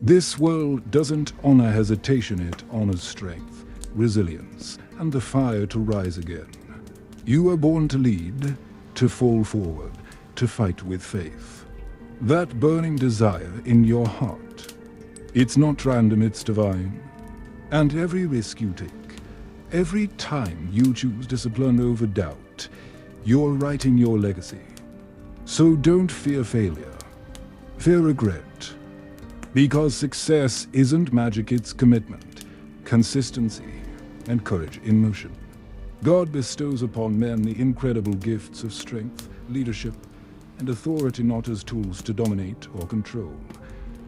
This world doesn't honor hesitation, it honors strength, resilience, and the fire to rise again. You were born to lead, to fall forward, to fight with faith. That burning desire in your heart, it's not random, it's divine. And every risk you take, every time you choose discipline over doubt, you're writing your legacy. So don't fear failure, fear regret. Because success isn't magic, it's commitment, consistency, and courage in motion. God bestows upon men the incredible gifts of strength, leadership, and authority not as tools to dominate or control,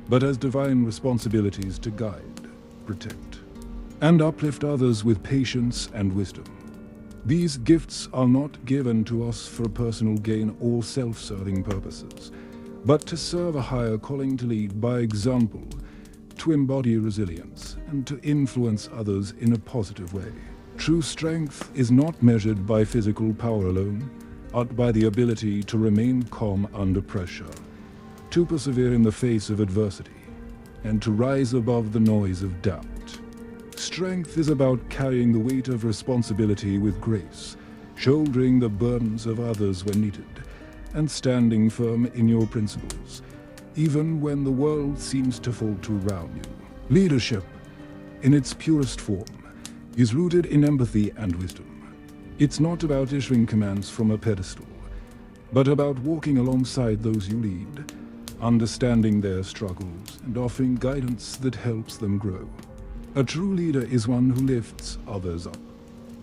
but as divine responsibilities to guide, protect, and uplift others with patience and wisdom. These gifts are not given to us for personal gain or self-serving purposes, but to serve a higher calling, to lead by example, to embody resilience, and to influence others in a positive way. True strength is not measured by physical power alone, but by the ability to remain calm under pressure, to persevere in the face of adversity, and to rise above the noise of doubt. Strength is about carrying the weight of responsibility with grace, shouldering the burdens of others when needed, and standing firm in your principles, even when the world seems to falter around you. Leadership, in its purest form, is rooted in empathy and wisdom. It's not about issuing commands from a pedestal, but about walking alongside those you lead, understanding their struggles, and offering guidance that helps them grow. A true leader is one who lifts others up,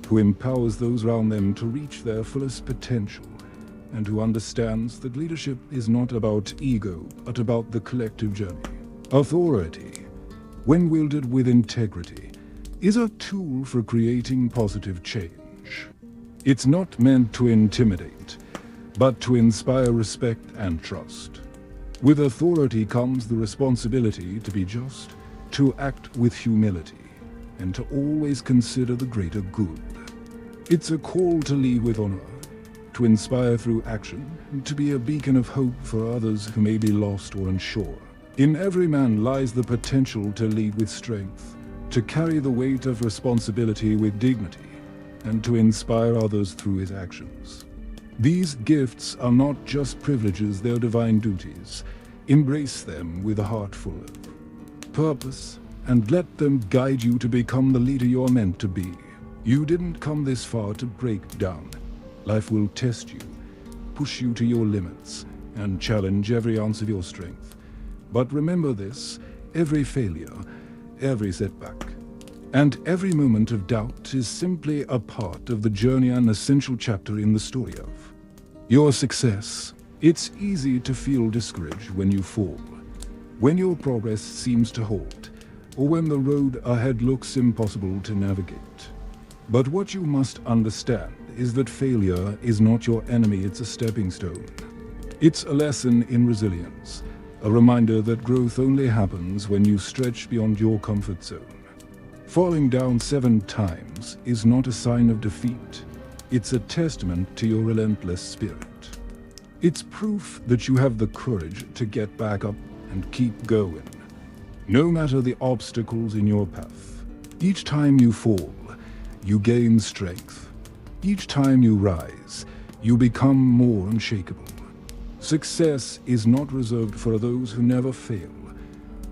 who empowers those around them to reach their fullest potential, and who understands that leadership is not about ego, but about the collective journey. Authority, when wielded with integrity, is a tool for creating positive change. It's not meant to intimidate, but to inspire respect and trust. With authority comes the responsibility to be just, to act with humility, and to always consider the greater good. It's a call to lead with honor, to inspire through action, and to be a beacon of hope for others who may be lost or unsure. In every man lies the potential to lead with strength, to carry the weight of responsibility with dignity, and to inspire others through his actions. These gifts are not just privileges, they're divine duties. Embrace them with a heart full of purpose, and let them guide you to become the leader you're meant to be. You didn't come this far to break down. Life will test you, push you to your limits, and challenge every ounce of your strength. But remember this, every failure, every setback, and every moment of doubt is simply a part of the journey, an essential chapter in the story of your success. It's easy to feel discouraged when you fall, when your progress seems to halt, or when the road ahead looks impossible to navigate. But what you must understand is that failure is not your enemy, it's a stepping stone. It's a lesson in resilience, a reminder that growth only happens when you stretch beyond your comfort zone. Falling down 7 times is not a sign of defeat. It's a testament to your relentless spirit. It's proof that you have the courage to get back up and keep going, no matter the obstacles in your path. Each time you fall, you gain strength. Each time you rise, you become more unshakable. Success is not reserved for those who never fail.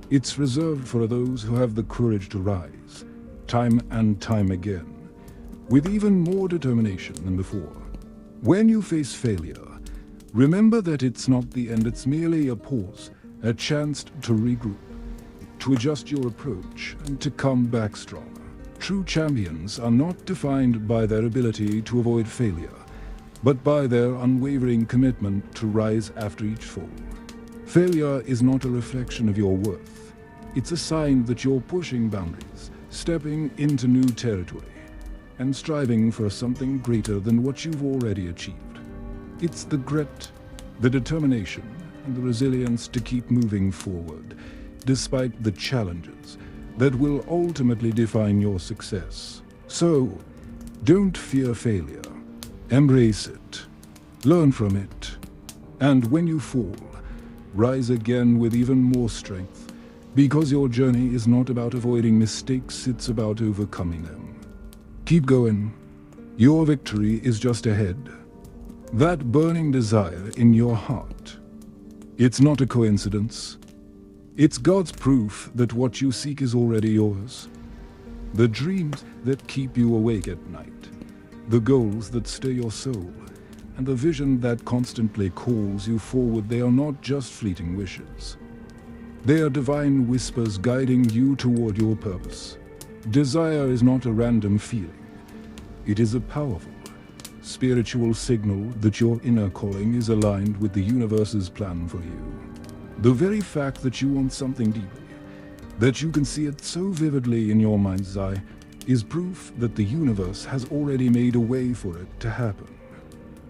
It's reserved for those who have the courage to rise, time and time again, with even more determination than before. When you face failure, remember that it's not the end, it's merely a pause, a chance to regroup, to adjust your approach, and to come back stronger. True champions are not defined by their ability to avoid failure, but by their unwavering commitment to rise after each fall. Failure is not a reflection of your worth. It's a sign that you're pushing boundaries, stepping into new territory, and striving for something greater than what you've already achieved. It's the grit, the determination, and the resilience to keep moving forward, despite the challenges, that will ultimately define your success. So, don't fear failure. Embrace it, learn from it, and when you fall, rise again with even more strength, Because your journey is not about avoiding mistakes, it's about overcoming them. Keep going. Your victory is just ahead. That burning desire in your heart. It's not a coincidence. It's God's proof that what you seek is already yours. The dreams that keep you awake at night, the goals that stir your soul, and the vision that constantly calls you forward, they are not just fleeting wishes. They are divine whispers guiding you toward your purpose. Desire is not a random feeling. It is a powerful, spiritual signal that your inner calling is aligned with the universe's plan for you. The very fact that you want something deeply, that you can see it so vividly in your mind's eye, is proof that the universe has already made a way for it to happen.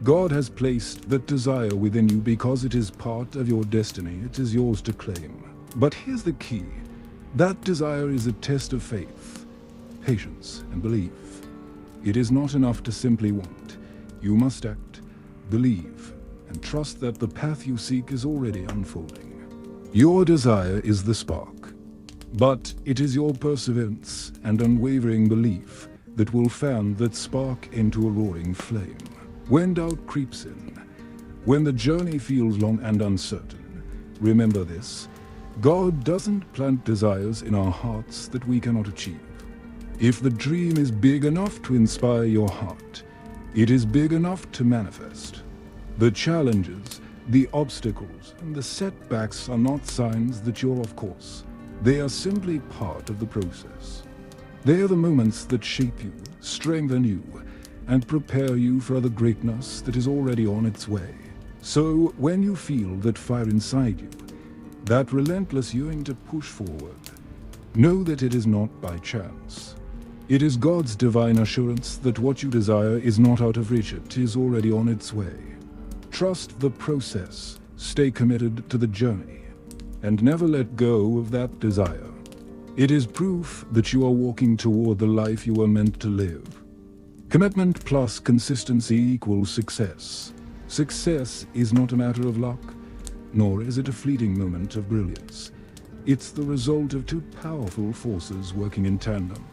God has placed that desire within you because it is part of your destiny. It is yours to claim. But here's the key. That desire is a test of faith, patience, and belief. It is not enough to simply want. You must act, believe, and trust that the path you seek is already unfolding. Your desire is the spark, but it is your perseverance and unwavering belief that will fan that spark into a roaring flame. When doubt creeps in, when the journey feels long and uncertain, remember this: God doesn't plant desires in our hearts that we cannot achieve. If the dream is big enough to inspire your heart, it is big enough to manifest. The challenges, the obstacles, and the setbacks are not signs that you're off course. They are simply part of the process. They are the moments that shape you, strengthen you, and prepare you for the greatness that is already on its way. So when you feel that fire inside you, that relentless yearning to push forward, know that it is not by chance. It is God's divine assurance that what you desire is not out of reach, it is already on its way. Trust the process, stay committed to the journey, and never let go of that desire. It is proof that you are walking toward the life you were meant to live. Commitment plus consistency equals success. Success is not a matter of luck, nor is it a fleeting moment of brilliance. It's the result of two powerful forces working in tandem: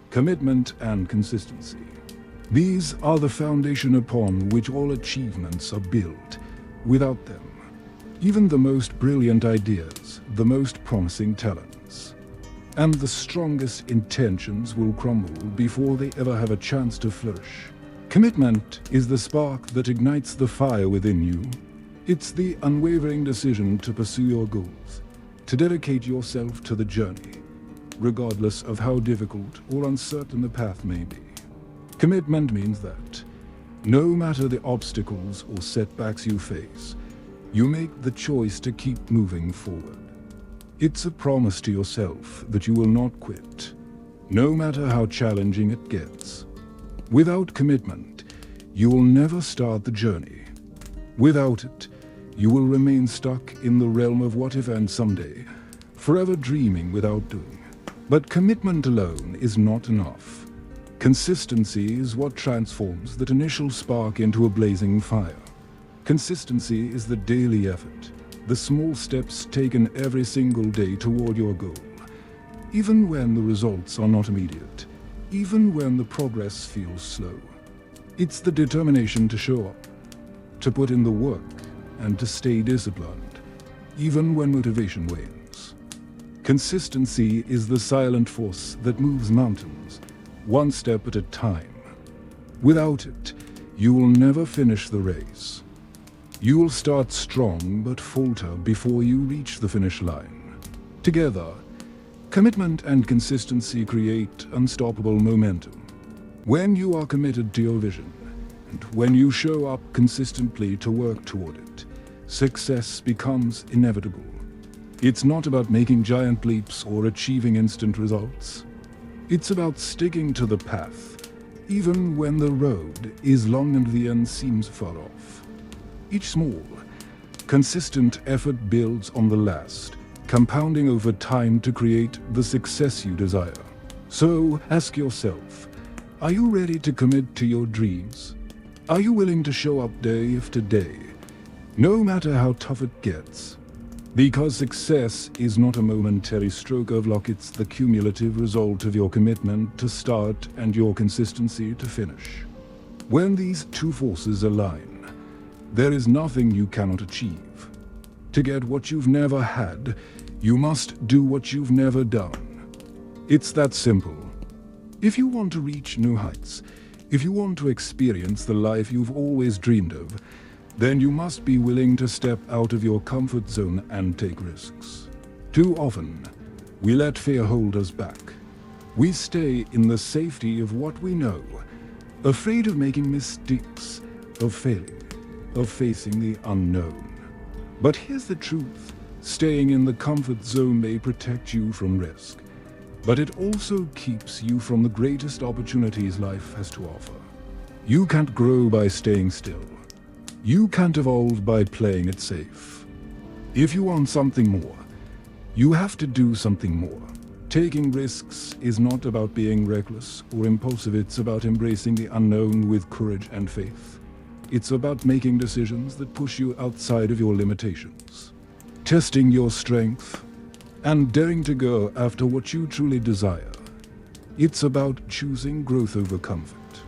commitment and consistency. These are the foundation upon which all achievements are built. Without them, even the most brilliant ideas, the most promising talents, and the strongest intentions will crumble before they ever have a chance to flourish. Commitment is the spark that ignites the fire within you. It's the unwavering decision to pursue your goals, to dedicate yourself to the journey, regardless of how difficult or uncertain the path may be. Commitment means that, no matter the obstacles or setbacks you face, you make the choice to keep moving forward. It's a promise to yourself that you will not quit, no matter how challenging it gets. Without commitment, you will never start the journey. Without it, you will remain stuck in the realm of what if and someday, forever dreaming without doing. But commitment alone is not enough. Consistency is what transforms that initial spark into a blazing fire. Consistency is the daily effort, the small steps taken every single day toward your goal. Even when the results are not immediate, even when the progress feels slow. It's the determination to show up, to put in the work, and to stay disciplined, even when motivation wanes. Consistency is the silent force that moves mountains, one step at a time. Without it, you will never finish the race. You will start strong but falter before you reach the finish line. Together, commitment and consistency create unstoppable momentum. When you are committed to your vision, and when you show up consistently to work toward it, success becomes inevitable. It's not about making giant leaps or achieving instant results. It's about sticking to the path, even when the road is long and the end seems far off. Each small, consistent effort builds on the last, compounding over time to create the success you desire. So ask yourself, are you ready to commit to your dreams? Are you willing to show up day after day, no matter how tough it gets? Because success is not a momentary stroke of luck, it's the cumulative result of your commitment to start and your consistency to finish. When these two forces align, there is nothing you cannot achieve. To get what you've never had, you must do what you've never done. It's that simple. If you want to reach new heights, if you want to experience the life you've always dreamed of, then you must be willing to step out of your comfort zone and take risks. Too often, we let fear hold us back. We stay in the safety of what we know, afraid of making mistakes, of failing, of facing the unknown. But here's the truth. Staying in the comfort zone may protect you from risk, but it also keeps you from the greatest opportunities life has to offer. You can't grow by staying still. You can't evolve by playing it safe. If you want something more, you have to do something more. Taking risks is not about being reckless or impulsive, it's about embracing the unknown with courage and faith. It's about making decisions that push you outside of your limitations, testing your strength, and daring to go after what you truly desire. It's about choosing growth over comfort,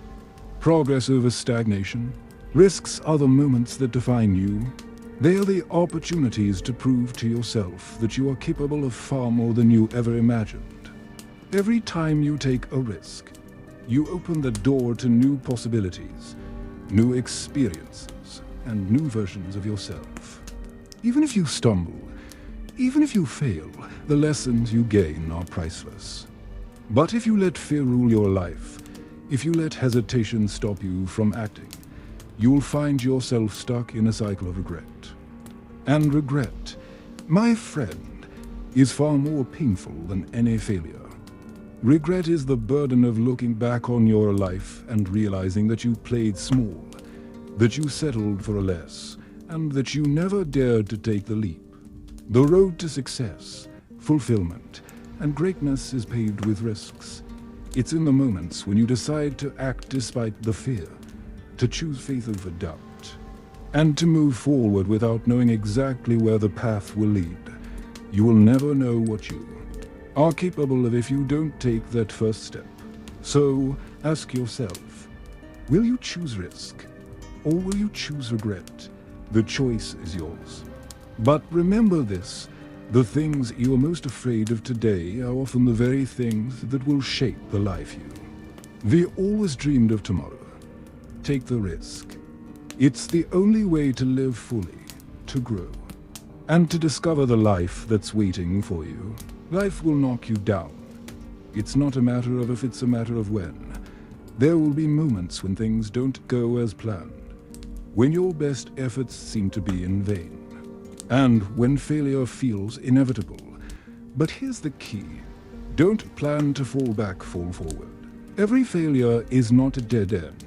progress over stagnation. Risks are the moments that define you. They are the opportunities to prove to yourself that you are capable of far more than you ever imagined. Every time you take a risk, you open the door to new possibilities, new experiences, and new versions of yourself. Even if you stumble, even if you fail, the lessons you gain are priceless. But if you let fear rule your life, if you let hesitation stop you from acting, you'll find yourself stuck in a cycle of regret. And regret, my friend, is far more painful than any failure. Regret is the burden of looking back on your life and realizing that you played small, that you settled for less, and that you never dared to take the leap. The road to success, fulfillment, and greatness is paved with risks. It's in the moments when you decide to act despite the fear, to choose faith over doubt, and to move forward without knowing exactly where the path will lead. You will never know what you are capable of if you don't take that first step. So ask yourself, will you choose risk, or will you choose regret? The choice is yours. But remember this, the things you are most afraid of today are often the very things that will shape the life we always dreamed of tomorrow. Take the risk. It's the only way to live fully, to grow, and to discover the life that's waiting for you. Life will knock you down. It's not a matter of if, it's a matter of when. There will be moments when things don't go as planned, when your best efforts seem to be in vain, and when failure feels inevitable. But here's the key. Don't plan to fall back, fall forward. Every failure is not a dead end.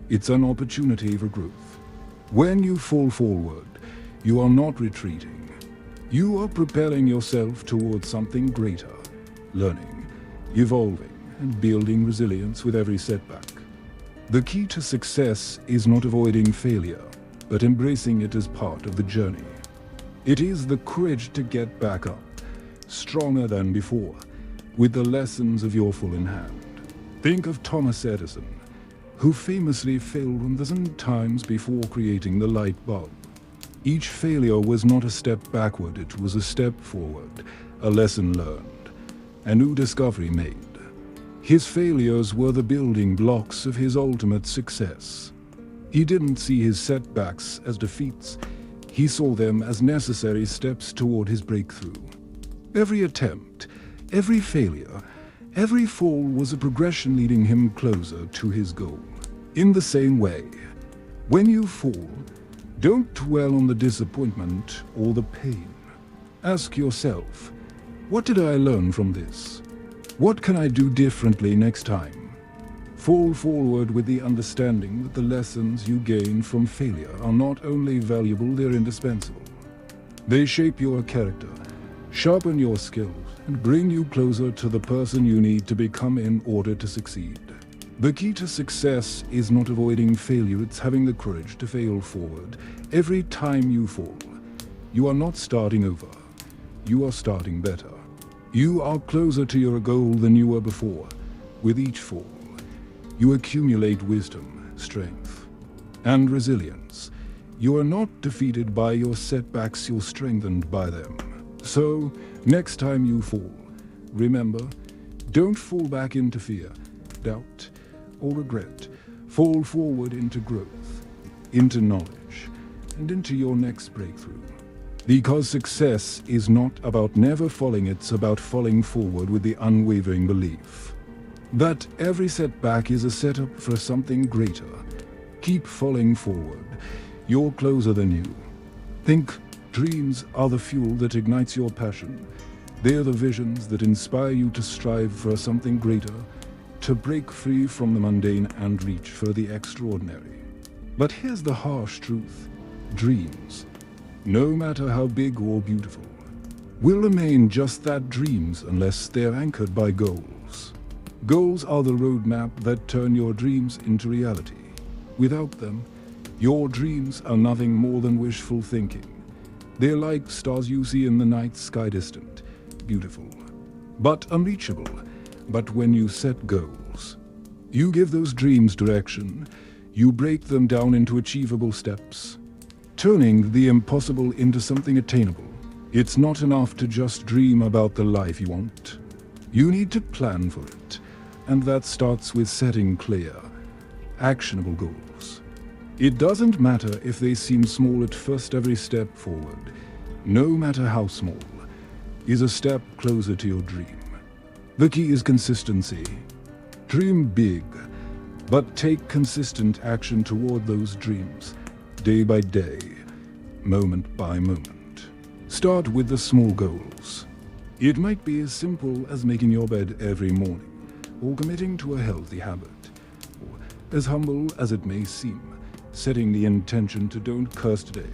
It's an opportunity for growth. When you fall forward, you are not retreating. You are propelling yourself towards something greater, learning, evolving, and building resilience with every setback. The key to success is not avoiding failure, but embracing it as part of the journey. It is the courage to get back up, stronger than before, with the lessons of your full in hand. Think of Thomas Edison, who famously failed 1,000 times before creating the light bulb. Each failure was not a step backward, it was a step forward, a lesson learned, a new discovery made. His failures were the building blocks of his ultimate success. He didn't see his setbacks as defeats, he saw them as necessary steps toward his breakthrough. Every attempt, every failure, every fall was a progression leading him closer to his goal. In the same way, when you fall, don't dwell on the disappointment or the pain. Ask yourself, what did I learn from this? What can I do differently next time? Fall forward with the understanding that the lessons you gain from failure are not only valuable, they're indispensable. They shape your character, sharpen your skills, and bring you closer to the person you need to become in order to succeed. The key to success is not avoiding failure, it's having the courage to fail forward every time you fall. You are not starting over. You are starting better. You are closer to your goal than you were before. With each fall, you accumulate wisdom, strength, and resilience. You are not defeated by your setbacks, you're strengthened by them. So, next time you fall, remember, don't fall back into fear, doubt, or regret. Fall forward into growth, into knowledge, and into your next breakthrough. Because success is not about never falling, it's about falling forward with the unwavering belief that every setback is a setup for something greater. Keep falling forward. You're closer than you. Think dreams are the fuel that ignites your passion. They're the visions that inspire you to strive for something greater, to break free from the mundane and reach for the extraordinary. But here's the harsh truth. Dreams, no matter how big or beautiful, will remain just that, dreams, unless they're anchored by goals. Goals are the roadmap that turn your dreams into reality. Without them, your dreams are nothing more than wishful thinking. They're like stars you see in the night sky, distant, beautiful, but unreachable. But when you set goals, you give those dreams direction. You break them down into achievable steps, turning the impossible into something attainable. It's not enough to just dream about the life you want. You need to plan for it, and that starts with setting clear, actionable goals. It doesn't matter if they seem small at first. Every step forward, no matter how small, is a step closer to your dream. The key is consistency. Dream big, but take consistent action toward those dreams, day by day, moment by moment. Start with the small goals. It might be as simple as making your bed every morning, or committing to a healthy habit, or as humble as it may seem, setting the intention to don't curse today.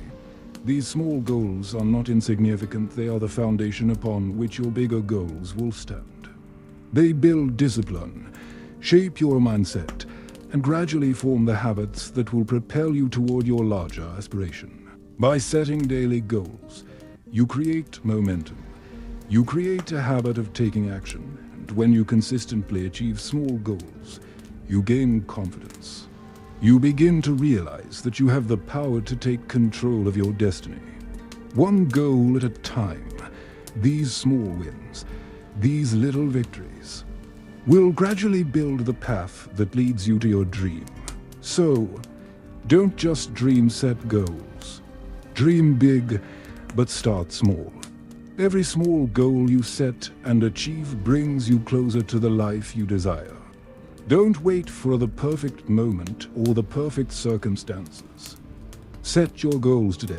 These small goals are not insignificant. They are the foundation upon which your bigger goals will stand. They build discipline, shape your mindset, and gradually form the habits that will propel you toward your larger aspiration. By setting daily goals, you create momentum. You create a habit of taking action, and when you consistently achieve small goals, you gain confidence. You begin to realize that you have the power to take control of your destiny. One goal at a time, these small wins, these little victories, will gradually build the path that leads you to your dream. So, don't just dream, set goals. Dream big, but start small. Every small goal you set and achieve brings you closer to the life you desire. Don't wait for the perfect moment or the perfect circumstances. Set your goals today,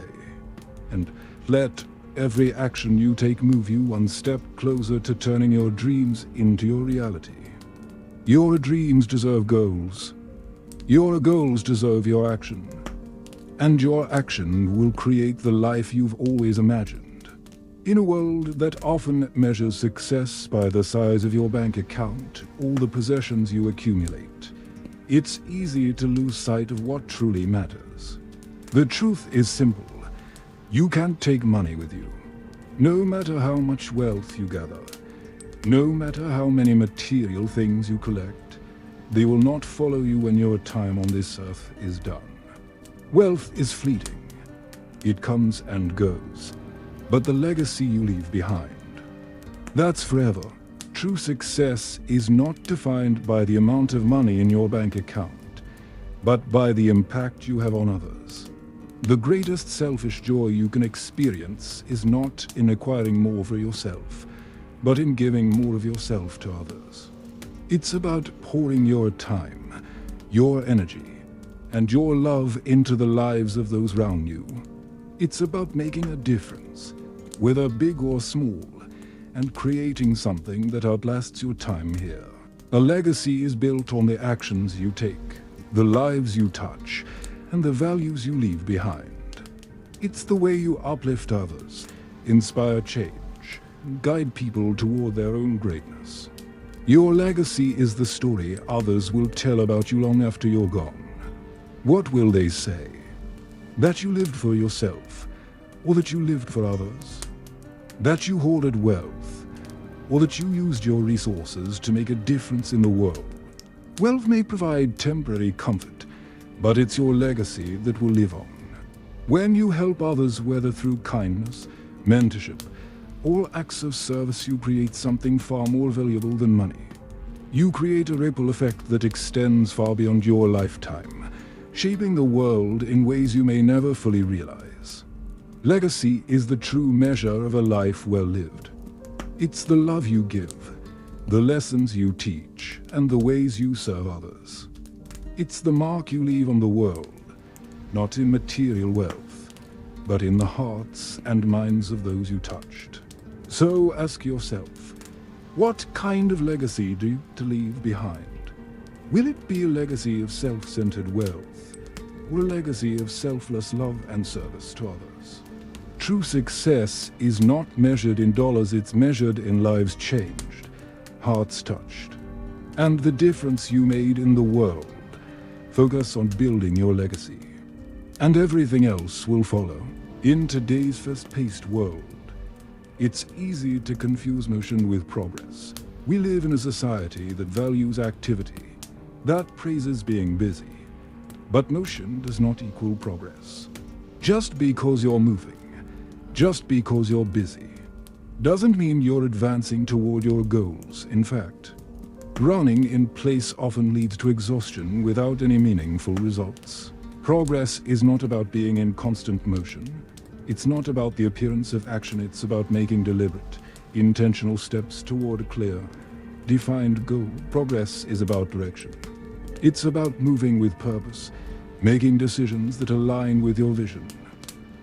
and let every action you take move you one step closer to turning your dreams into your reality. Your dreams deserve goals. Your goals deserve your action. And your action will create the life you've always imagined. In a world that often measures success by the size of your bank account or the possessions you accumulate, it's easy to lose sight of what truly matters. The truth is simple. You can't take money with you. No matter how much wealth you gather, no matter how many material things you collect, they will not follow you when your time on this earth is done. Wealth is fleeting. It comes and goes. But the legacy you leave behind, that's forever. True success is not defined by the amount of money in your bank account, but by the impact you have on others. The greatest selfish joy you can experience is not in acquiring more for yourself, but in giving more of yourself to others. It's about pouring your time, your energy, and your love into the lives of those around you. It's about making a difference, whether big or small, and creating something that outlasts your time here. A legacy is built on the actions you take, the lives you touch, and the values you leave behind. It's the way you uplift others, inspire change, and guide people toward their own greatness. Your legacy is the story others will tell about you long after you're gone. What will they say? That you lived for yourself, or that you lived for others, that you hoarded wealth, or that you used your resources to make a difference in the world. Wealth may provide temporary comfort, but it's your legacy that will live on. When you help others, whether through kindness, mentorship, or acts of service, you create something far more valuable than money. You create a ripple effect that extends far beyond your lifetime, shaping the world in ways you may never fully realize. Legacy is the true measure of a life well lived. It's the love you give, the lessons you teach, and the ways you serve others. It's the mark you leave on the world, not in material wealth, but in the hearts and minds of those you touched. So ask yourself, what kind of legacy do you to leave behind? Will it be a legacy of self-centered wealth, or a legacy of selfless love and service to others? True success is not measured in dollars, it's measured in lives changed, hearts touched, and the difference you made in the world. Focus on building your legacy, and everything else will follow. In today's fast-paced world, it's easy to confuse motion with progress. We live in a society that values activity, that praises being busy. But motion does not equal progress. Just because you're moving, just because you're busy, doesn't mean you're advancing toward your goals. In fact, running in place often leads to exhaustion without any meaningful results. Progress is not about being in constant motion. It's not about the appearance of action. It's about making deliberate, intentional steps toward a clear, defined goal. Progress is about direction. It's about moving with purpose, making decisions that align with your vision,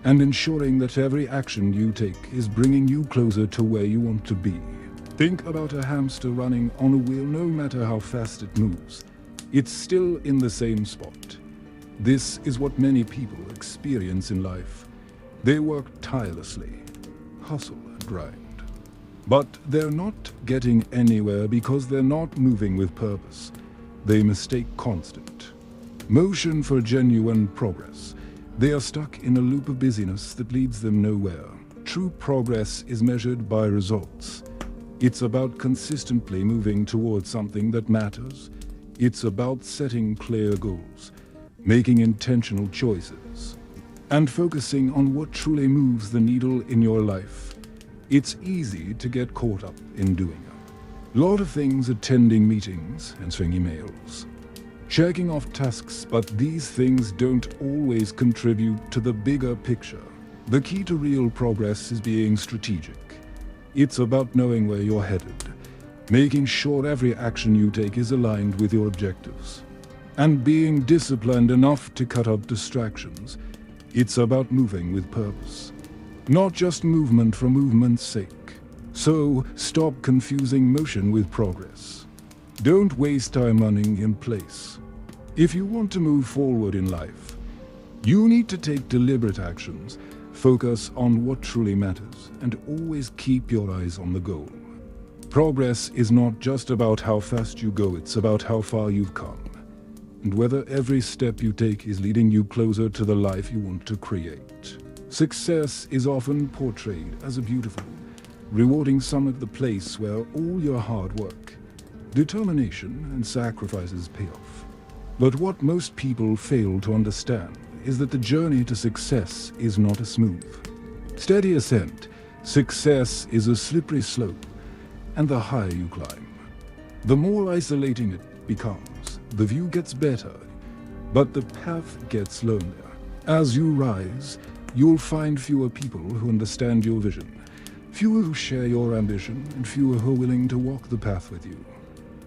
and ensuring that every action you take is bringing you closer to where you want to be. Think about a hamster running on a wheel. No matter how fast it moves, it's still in the same spot. This is what many people experience in life. They work tirelessly, hustle and grind, but they're not getting anywhere because they're not moving with purpose. They mistake constant motion for genuine progress. They are stuck in a loop of busyness that leads them nowhere. True progress is measured by results. It's about consistently moving towards something that matters. It's about setting clear goals, making intentional choices, and focusing on what truly moves the needle in your life. It's easy to get caught up in doing a lot of things, attending meetings, answering emails, checking off tasks, but these things don't always contribute to the bigger picture. The key to real progress is being strategic. It's about knowing where you're headed, making sure every action you take is aligned with your objectives, and being disciplined enough to cut out distractions. It's about moving with purpose, not just movement for movement's sake. So stop confusing motion with progress. Don't waste time running in place. If you want to move forward in life, you need to take deliberate actions, focus on what truly matters, and always keep your eyes on the goal. Progress is not just about how fast you go, it's about how far you've come, and whether every step you take is leading you closer to the life you want to create. Success is often portrayed as a beautiful, rewarding summit, the place where all your hard work, determination, and sacrifices pay off. But what most people fail to understand is that the journey to success is not a smooth, steady ascent. Success is a slippery slope, and the higher you climb, the more isolating it becomes. The view gets better, but the path gets lonelier. As you rise, you'll find fewer people who understand your vision, fewer who share your ambition, and fewer who are willing to walk the path with you.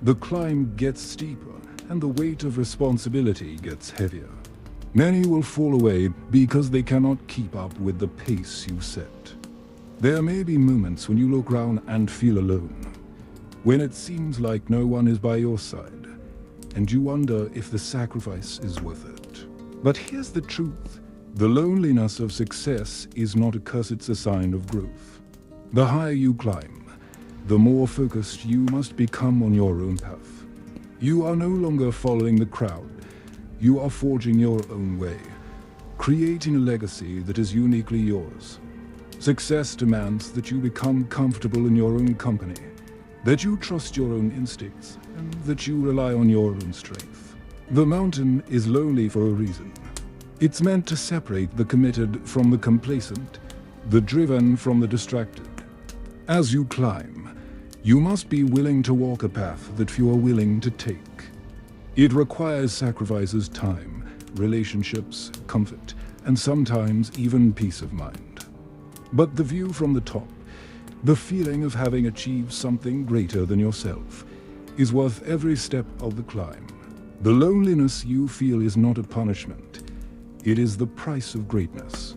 The climb gets steeper, and the weight of responsibility gets heavier. Many will fall away because they cannot keep up with the pace you set. There may be moments when you look around and feel alone, when it seems like no one is by your side, and you wonder if the sacrifice is worth it. But here's the truth. The loneliness of success is not a curse, it's a sign of growth. The higher you climb, the more focused you must become on your own path. You are no longer following the crowd. You are forging your own way, creating a legacy that is uniquely yours. Success demands that you become comfortable in your own company, that you trust your own instincts, and that you rely on your own strength. The mountain is lonely for a reason. It's meant to separate the committed from the complacent, the driven from the distracted. As you climb, you must be willing to walk a path that few are willing to take. It requires sacrifices, time, relationships, comfort, and sometimes even peace of mind. But the view from the top, the feeling of having achieved something greater than yourself, is worth every step of the climb. The loneliness you feel is not a punishment. It is the price of greatness.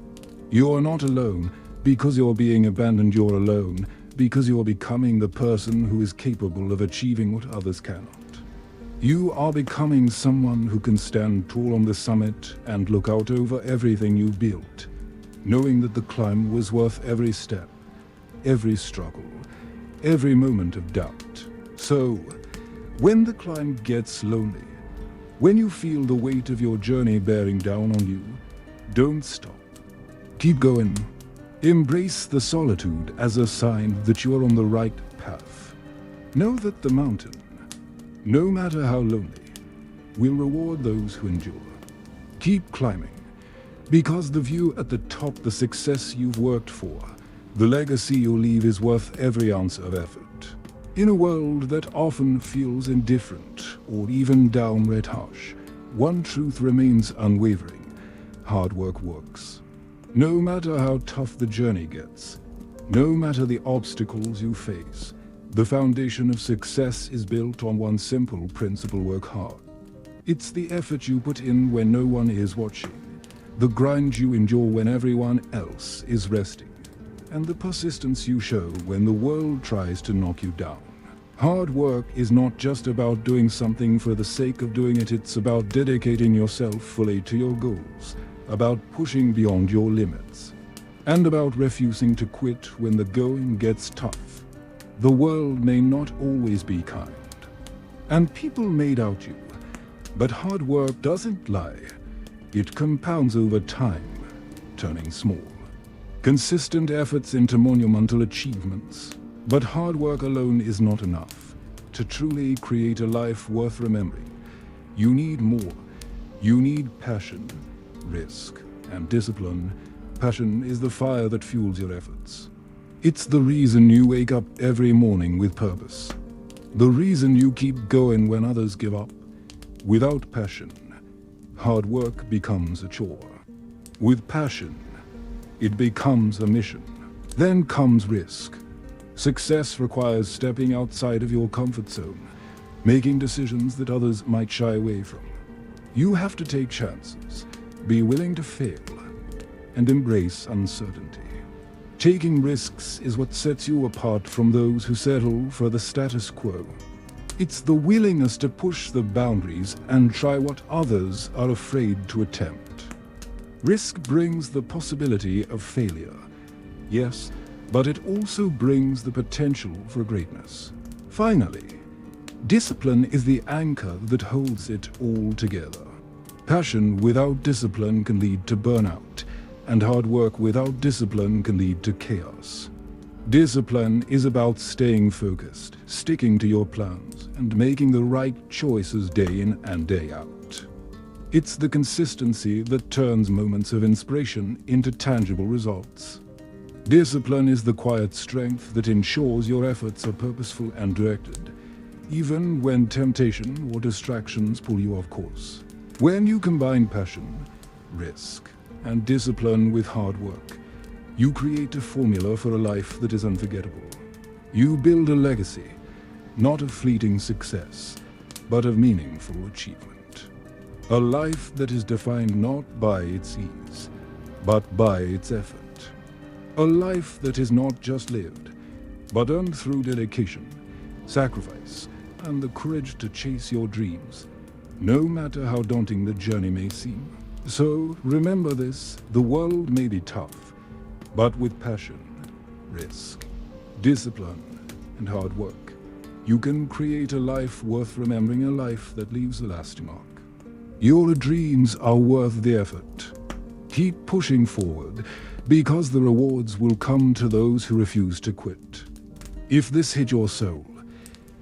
You are not alone because you're being abandoned. You're alone because you're becoming the person who is capable of achieving what others cannot. You are becoming someone who can stand tall on the summit and look out over everything you built, knowing that the climb was worth every step, every struggle, every moment of doubt. So, when the climb gets lonely, when you feel the weight of your journey bearing down on you, don't stop. Keep going. Embrace the solitude as a sign that you are on the right path. Know that the mountain, no matter how lonely, will reward those who endure. Keep climbing, because the view at the top, the success you've worked for, the legacy you'll leave is worth every ounce of effort. In a world that often feels indifferent or even downright harsh, one truth remains unwavering: hard work works. No matter how tough the journey gets, no matter the obstacles you face, the foundation of success is built on one simple principle: work hard. It's the effort you put in when no one is watching, the grind you endure when everyone else is resting, and the persistence you show when the world tries to knock you down. Hard work is not just about doing something for the sake of doing it. It's about dedicating yourself fully to your goals, about pushing beyond your limits, and about refusing to quit when the going gets tough. The world may not always be kind, and people may doubt you, but hard work doesn't lie. It compounds over time, turning small, consistent efforts into monumental achievements. But hard work alone is not enough. To truly create a life worth remembering, you need more. You need passion, risk, and discipline. Passion is the fire that fuels your efforts. It's the reason you wake up every morning with purpose. The reason you keep going when others give up. Without passion, hard work becomes a chore. With passion, it becomes a mission. Then comes risk. Success requires stepping outside of your comfort zone, making decisions that others might shy away from. You have to take chances, be willing to fail, and embrace uncertainty. Taking risks is what sets you apart from those who settle for the status quo. It's the willingness to push the boundaries and try what others are afraid to attempt. Risk brings the possibility of failure, yes, but it also brings the potential for greatness. Finally, discipline is the anchor that holds it all together. Passion without discipline can lead to burnout, and hard work without discipline can lead to chaos. Discipline is about staying focused, sticking to your plans, and making the right choices day in and day out. It's the consistency that turns moments of inspiration into tangible results. Discipline is the quiet strength that ensures your efforts are purposeful and directed, even when temptation or distractions pull you off course. When you combine passion, risk, and discipline with hard work, you create a formula for a life that is unforgettable. You build a legacy, not of fleeting success, but of meaningful achievement. A life that is defined not by its ease, but by its effort. A life that is not just lived, but earned through dedication, sacrifice, and the courage to chase your dreams, no matter how daunting the journey may seem. So remember this: the world may be tough, but with passion, risk, discipline, and hard work, you can create a life worth remembering, a life that leaves a lasting mark. Your dreams are worth the effort. Keep pushing forward, because the rewards will come to those who refuse to quit. If this hit your soul,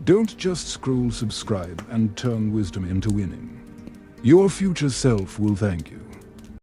don't just scroll subscribe and turn wisdom into winning. Your future self will thank you.